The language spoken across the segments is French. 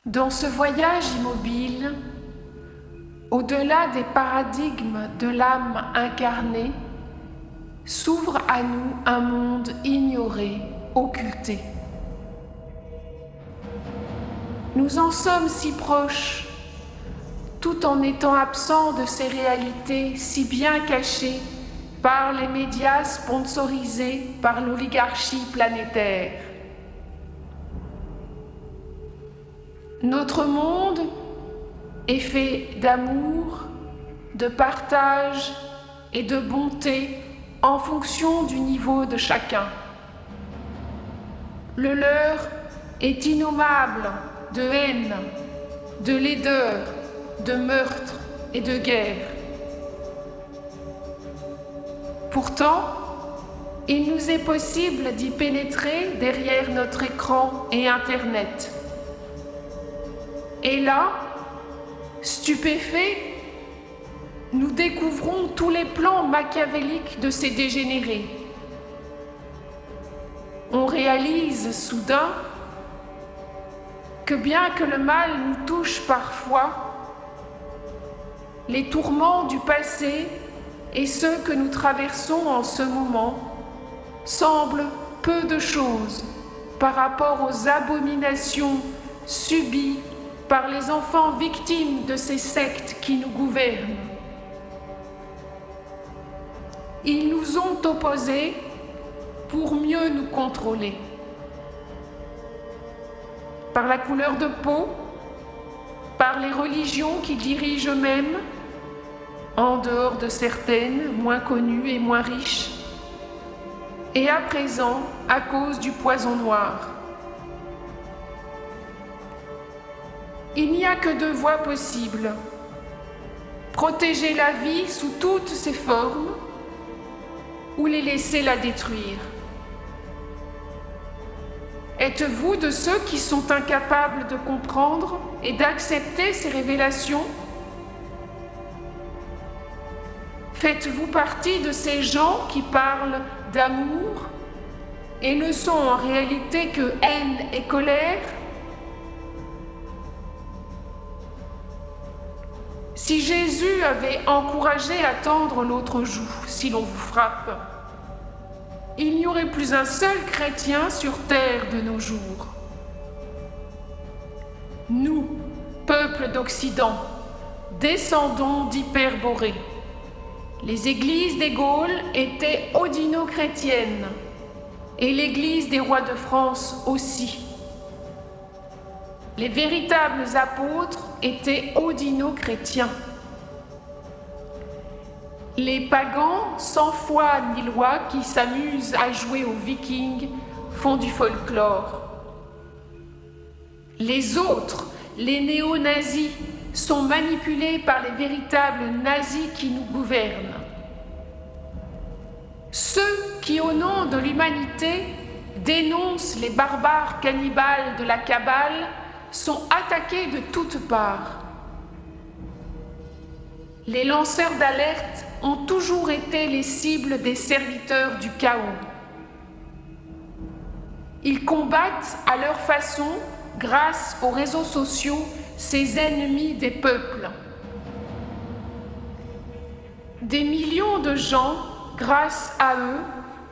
Dans ce voyage immobile, au-delà des paradigmes de l'âme incarnée, s'ouvre à nous un monde ignoré, occulté. Nous en sommes si proches, tout en étant absents de ces réalités si bien cachées par les médias sponsorisés par l'oligarchie planétaire. Notre monde est fait d'amour, de partage et de bonté en fonction du niveau de chacun. Le leur est innommable de haine, de laideur, de meurtre et de guerre. Pourtant, il nous est possible d'y pénétrer derrière notre écran et Internet. Et là, stupéfaits, nous découvrons tous les plans machiavéliques de ces dégénérés. On réalise soudain que bien que le mal nous touche parfois, les tourments du passé et ceux que nous traversons en ce moment semblent peu de choses par rapport aux abominations subies par les enfants victimes de ces sectes qui nous gouvernent. Ils nous ont opposés pour mieux nous contrôler. Par la couleur de peau, par les religions qui dirigent eux-mêmes, en dehors de certaines, moins connues et moins riches, et à présent à cause du poison noir. Il n'y a que deux voies possibles. Protéger la vie sous toutes ses formes ou les laisser la détruire. Êtes-vous de ceux qui sont incapables de comprendre et d'accepter ces révélations? Faites-vous partie de ces gens qui parlent d'amour et ne sont en réalité que haine et colère? Si Jésus avait encouragé à tendre l'autre joue si l'on vous frappe, il n'y aurait plus un seul chrétien sur terre de nos jours. Nous, peuple d'Occident, descendons d'Hyperborée. Les églises des Gaules étaient odino-chrétiennes et l'église des rois de France aussi. Les véritables apôtres étaient odino-chrétiens. Les pagans sans foi ni loi qui s'amusent à jouer aux vikings font du folklore. Les autres, les néo-nazis, sont manipulés par les véritables nazis qui nous gouvernent. Ceux qui, au nom de l'humanité, dénoncent les barbares cannibales de la Kabbale sont attaqués de toutes parts. Les lanceurs d'alerte ont toujours été les cibles des serviteurs du chaos. Ils combattent à leur façon, grâce aux réseaux sociaux, ces ennemis des peuples. Des millions de gens, grâce à eux,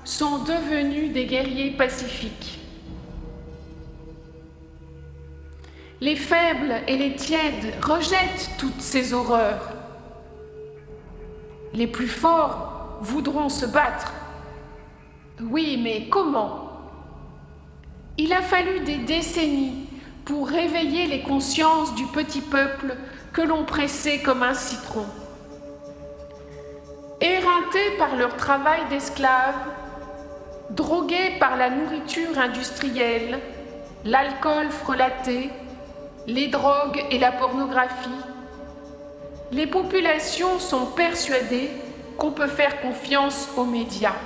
sont devenus des guerriers pacifiques. Les faibles et les tièdes rejettent toutes ces horreurs. Les plus forts voudront se battre. Oui, mais comment? Il a fallu des décennies pour réveiller les consciences du petit peuple que l'on pressait comme un citron. Éreintés par leur travail d'esclaves, drogués par la nourriture industrielle, l'alcool frelaté, les drogues et la pornographie, les populations sont persuadées qu'on peut faire confiance aux médias.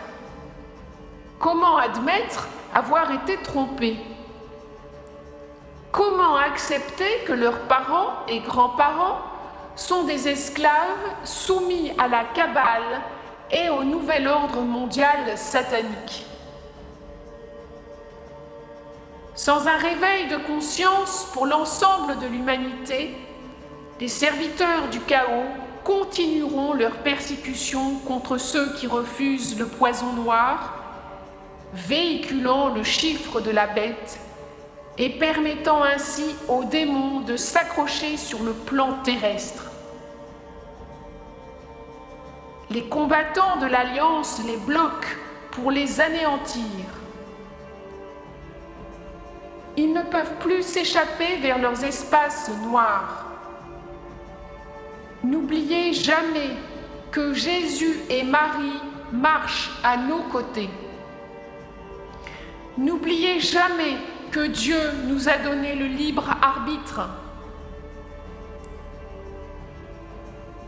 Comment admettre avoir été trompés? Comment accepter que leurs parents et grands-parents sont des esclaves soumis à la Kabbale et au nouvel ordre mondial satanique? Sans un réveil de conscience pour l'ensemble de l'humanité, les serviteurs du chaos continueront leur persécution contre ceux qui refusent le poison noir, véhiculant le chiffre de la bête et permettant ainsi aux démons de s'accrocher sur le plan terrestre. Les combattants de l'Alliance les bloquent pour les anéantir. Ils ne peuvent plus s'échapper vers leurs espaces noirs. N'oubliez jamais que Jésus et Marie marchent à nos côtés. N'oubliez jamais que Dieu nous a donné le libre arbitre.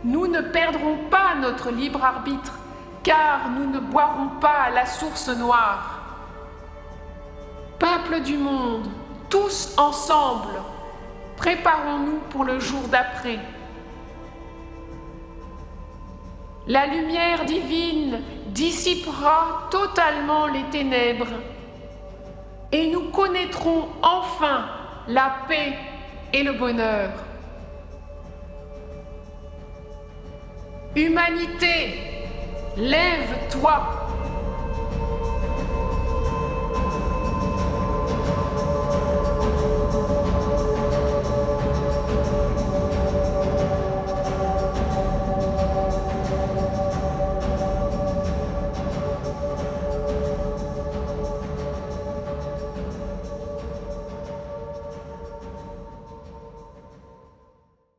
Nous ne perdrons pas notre libre arbitre, car nous ne boirons pas à la source noire. Peuple du monde, tous ensemble, préparons-nous pour le jour d'après. La lumière divine dissipera totalement les ténèbres et nous connaîtrons enfin la paix et le bonheur. Humanité, lève-toi!